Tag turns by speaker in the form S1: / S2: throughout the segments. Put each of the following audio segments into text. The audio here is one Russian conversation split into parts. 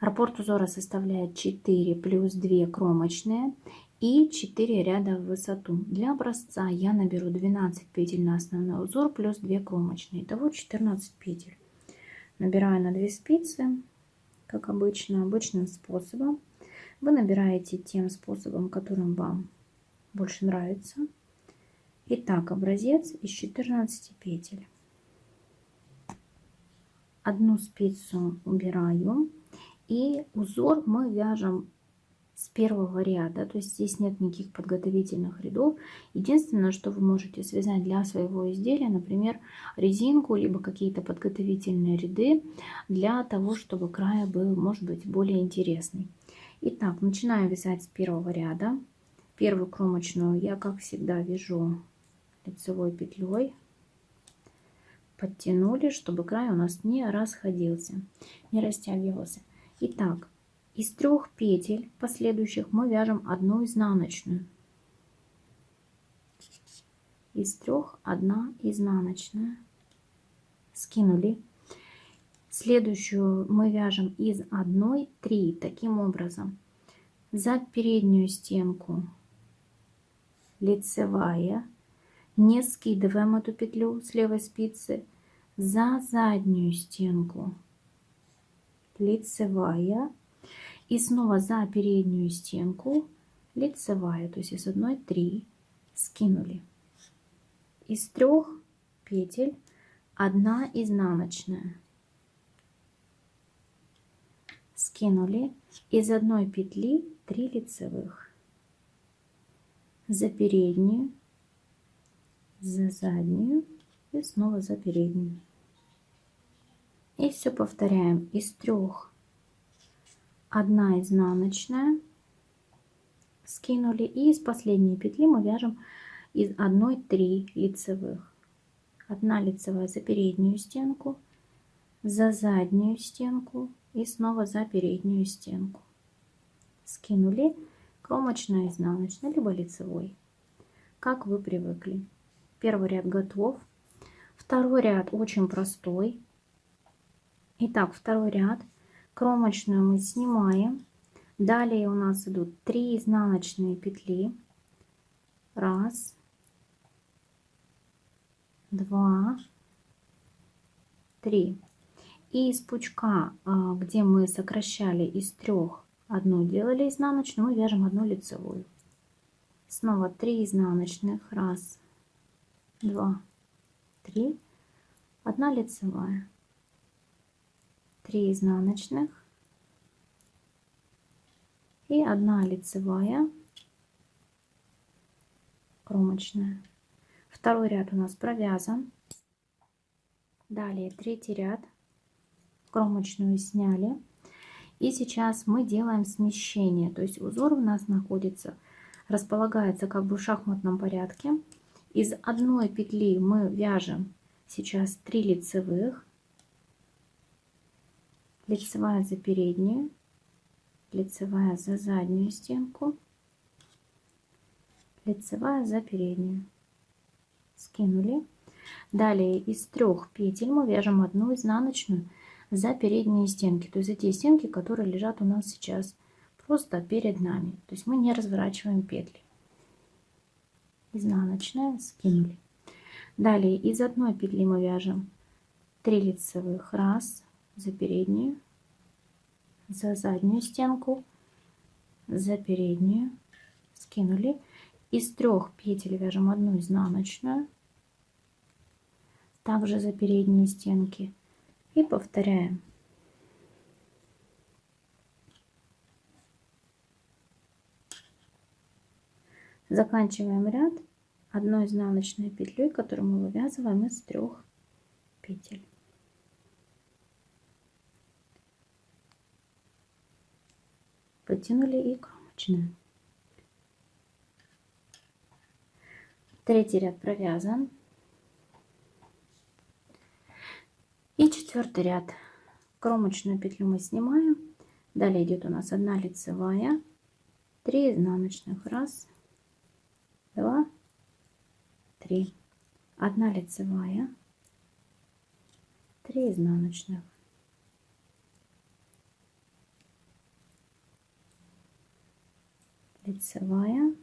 S1: Раппорт узора составляет 4 плюс 2 кромочные и 4 ряда в высоту. Для образца я наберу 12 петель на основной узор плюс 2 кромочные. Итого 14 петель. Набираю на 2 спицы, как обычно, обычным способом. Вы набираете тем способом, которым вам больше нравится. Итак, образец из 14 петель. Одну спицу убираю, и узор мы вяжем с первого ряда, то есть здесь нет никаких подготовительных рядов. Единственное, что вы можете связать для своего изделия, например, резинку, либо какие-то подготовительные ряды, для того, чтобы край был, может быть, более интересный. Итак, начинаю вязать с первого ряда. Первую кромочную я, как всегда, вяжу лицевой петлей. Подтянули, чтобы край у нас не расходился, не растягивался. Итак, из 3 петель последующих мы вяжем одну изнаночную. Из 3 1 изнаночная. Скинули. Следующую мы вяжем из 1 3. Таким образом, за переднюю стенку лицевая, не скидываем эту петлю с левой спицы, за заднюю стенку лицевая и снова за переднюю стенку лицевая, то есть из 1 3, скинули. Из 3 петель 1 изнаночная, скинули. Из 1 петли 3 лицевых, за переднюю, за заднюю и снова за переднюю. И все повторяем. Из 3 1 изнаночная, скинули, и из последней петли мы вяжем из 1 3 лицевых. 1 лицевая за переднюю стенку, за заднюю стенку и снова за переднюю стенку. Скинули, кромочная, изнаночная, либо лицевой, как вы привыкли. Первый ряд готов. Второй ряд очень простой. Итак, второй ряд. Кромочную мы снимаем. Далее у нас идут 3 изнаночные петли. 1, 2, 3. И из пучка, где мы сокращали из 3 одну делали изнаночную, мы вяжем 1 лицевую. Снова 3 изнаночных. 1, 2, 3. 1 лицевая. 3 изнаночных и 1 лицевая, кромочная. Второй ряд у нас провязан. Далее третий ряд. Кромочную сняли. И сейчас мы делаем смещение. То есть узор у нас находится, располагается как бы в шахматном порядке. Из 1 петли мы вяжем сейчас 3 лицевых. Лицевая за переднюю, лицевая за заднюю стенку, лицевая за переднюю. Скинули. Далее из 3 петель мы вяжем 1 изнаночную за передние стенки, то есть за те стенки, которые лежат у нас сейчас просто перед нами. То есть мы не разворачиваем петли. Изнаночная, скинули. Далее из 1 петли мы вяжем 3 лицевых. 1 за переднюю, за заднюю стенку, за переднюю, скинули. Из 3 петель вяжем 1 изнаночную, также за передние стенки, и повторяем. Заканчиваем ряд 1 изнаночной петлей, которую мы вывязываем из 3 петель. Подтянули и кромочную. Третий ряд провязан. И четвертый ряд. Кромочную петлю мы снимаем. Далее идет у нас 1 лицевая, 3 изнаночных. 1, 2, 3. 1 лицевая, 3 изнаночных. лицевая,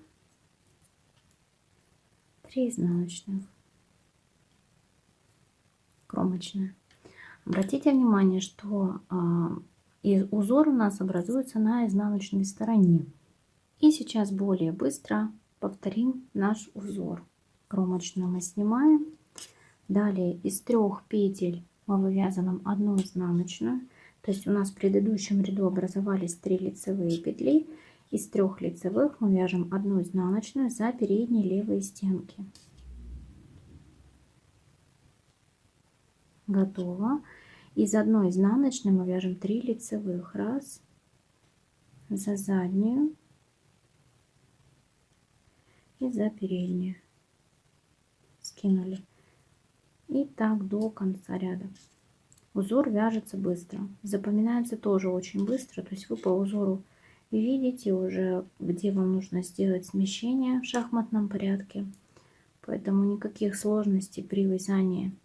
S1: 3 изнаночных, кромочная. Обратите внимание, что узор у нас образуется на изнаночной стороне. И сейчас более быстро повторим наш узор. Кромочную мы снимаем. Далее из 3 петель мы вывязываем 1 изнаночную. То есть у нас в предыдущем ряду образовались 3 лицевые петли. Из 3 лицевых мы вяжем 1 изнаночную за передние левые стенки. Готово. Из 1 изнаночной мы вяжем 3 лицевых. Раз, за заднюю и за переднюю. Скинули. И так до конца ряда. Узор вяжется быстро. Запоминается тоже очень быстро. То есть вы по узору видите уже, где вам нужно сделать смещение в шахматном порядке. Поэтому никаких сложностей при вязании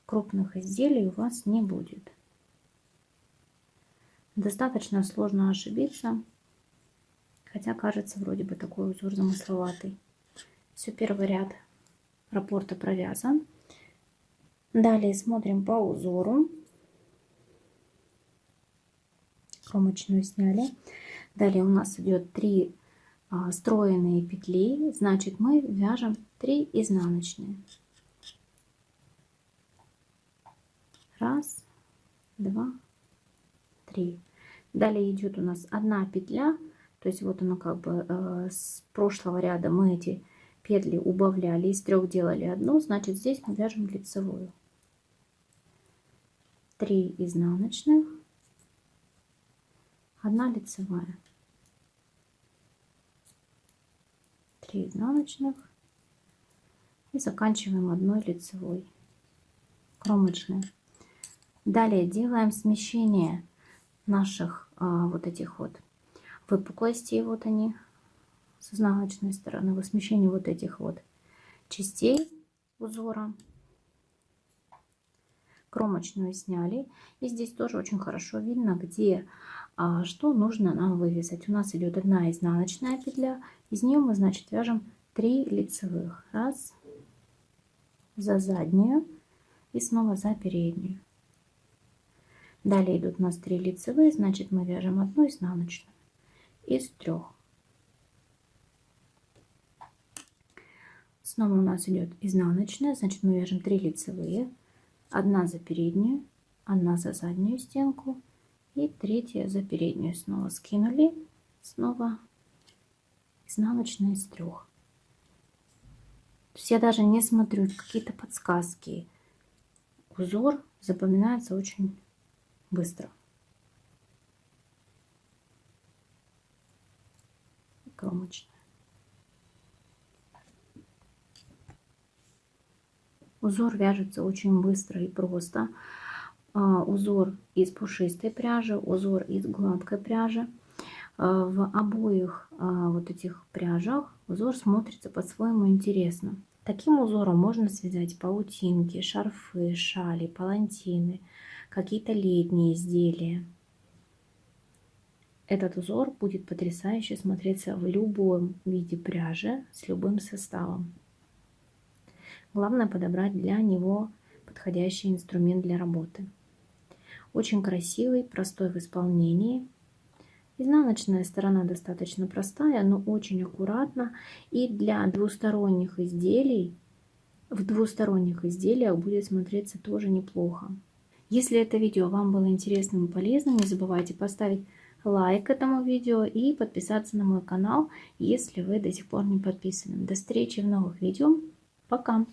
S1: крупных изделий у вас не будет. Достаточно сложно ошибиться. Хотя кажется вроде бы такой узор замысловатый. Все, первый ряд раппорта провязан. Далее смотрим по узору. Кромочную сняли. Далее у нас идет 3 стройные петли. Значит, мы вяжем 3 изнаночные. Раз, 2, 3. Далее идет у нас 1 петля. То есть вот оно как бы с прошлого ряда мы эти петли убавляли. Из 3 делали 1. Значит, здесь мы вяжем лицевую. 3 изнаночных, 1 лицевая, 3 изнаночных и заканчиваем 1 лицевой, кромочной. Далее делаем смещение наших вот этих вот выпуклостей, вот они с изнаночной стороны, смещение вот этих вот частей узора. Кромочную сняли. И здесь тоже очень хорошо видно, где что нужно нам вывязать. У нас идет 1 изнаночная петля. Из нее мы, значит, вяжем 3 лицевых. Раз, за заднюю и снова за переднюю. Далее идут у нас 3 лицевые. Значит, мы вяжем 1 изнаночную из 3. Снова у нас идет изнаночная. Значит, мы вяжем 3 лицевые. 1 за переднюю, 1 за заднюю стенку и 3 за переднюю. Снова скинули, снова изнаночная из 3. То есть я даже не смотрю какие-то подсказки. Узор запоминается очень быстро. Кромочная. Узор вяжется очень быстро и просто. Узор из пушистой пряжи, узор из гладкой пряжи. В обоих вот этих пряжах узор смотрится по-своему интересно. Таким узором можно связать паутинки, шарфы, шали, палантины, какие-то летние изделия. Этот узор будет потрясающе смотреться в любом виде пряжи с любым составом. Главное подобрать для него подходящий инструмент для работы. Очень красивый, простой в исполнении. Изнаночная сторона достаточно простая, но очень аккуратно. И для двусторонних изделий, в двусторонних изделиях будет смотреться тоже неплохо. Если это видео вам было интересным и полезным, не забывайте поставить лайк этому видео и подписаться на мой канал, если вы до сих пор не подписаны. До встречи в новых видео. Пока!